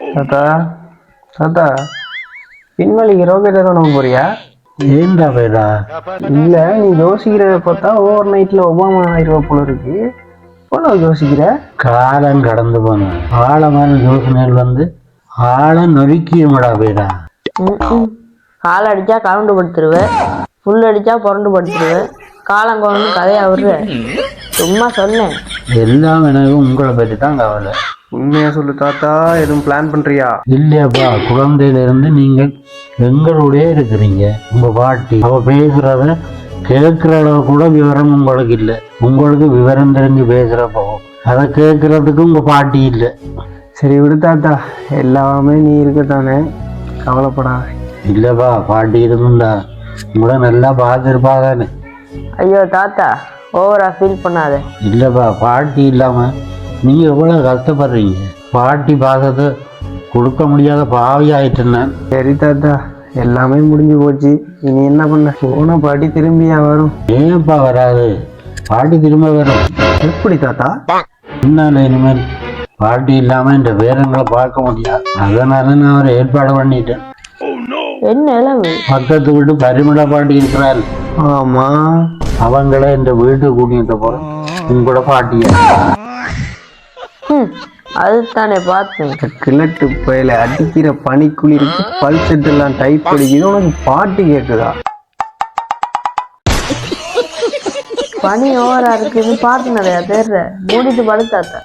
தாத்தா தாத்தா பின்வழிக்கு ரோக்கெட் எதுவும் போறியா? ஏண்டா பேடா? இல்ல நீ யோசிக்கிறத பார்த்தா ஓவர் நைட்ல ஒபாமா ஆயிடுவா போல இருக்கு. போன யோசிக்கிற காலம் கடந்து போன ஆழமான யோசனைகள் வந்து ஆழ நொறுக்கியுமடா பேடா. கால் அடிச்சா கவுண்டு படுத்துருவேன், புல் அடிச்சா புரண்டு படுத்துருவேன், காலம் கொண்டு கதையா விடுற. சும்மா சொன்னேன். எல்லாம் எனக்கு உங்களை பற்றி தான் கவலை. உண்மையா சொல்லு தாத்தா, எதுவும் பிளான் பண்றியா? இல்லையாப்பா, குழந்தையில இருந்து நீங்கள் எங்களுடைய இருக்கிறீங்க. உங்க பாட்டி அவ பேசுறத கேட்கிற அளவு கூட விவரம் உங்களுக்கு இல்லை. உங்களுக்கு விவரம் தெரிஞ்சு பேசுறப்போ அதை கேட்கறதுக்கு உங்க பாட்டி இல்லை. சரி விடு தாத்தா, எல்லாமே நீ இருக்கத்தானே, கவலைப்படாத. இல்லப்பா, பாட்டி இருக்குண்டா உங்களை நல்லா பார்த்துருப்பா தானே. ஐயோ தாத்தா, ஓவரா ஃபீல் பண்ணாத. இல்லைப்பா, பாட்டி இல்லாமல் நீங்கள் எவ்வளோ கஷ்டப்படுறீங்க. பாட்டி பாசத்தை கொடுக்க முடியாத பாவி ஆயிட்டுன்னா. சரி தாத்தா, எல்லாமே முடிஞ்சு போச்சு. இனி என்ன பண்ண? போன பாட்டி திரும்பியா வரும்? ஏன்ப்பா வராது? பாட்டி திரும்ப வரும். எப்படி தாத்தா? என்னால இனிமேல் பாட்டி இல்லாமல் இந்த பேரங்களை பார்க்க முடியாது. அதனால நான் ஒரு ஏற்பாடு பண்ணிட்டேன். என்ன இளவு? பக்கத்து வீட்டு பரிமள பாட்டி இருக்கிறாள். ஆமா, அவங்கள இந்த வீட்டுக்கு கூட்டிகிட்டு போறேன். உங்களோட பாட்டிய அதுதானே பார்த்தேன். கிழட்டு பயில அடிக்கிற பனிக்குளிருக்கு பல்செட் எல்லாம் டைப் அடிக்குது, உனக்கு பாட்டு கேட்குதா? பனி ஓவரா இருக்குது, பாட்டு நிறையா தேர்ற. மூடிட்டு படுத்தாத்த.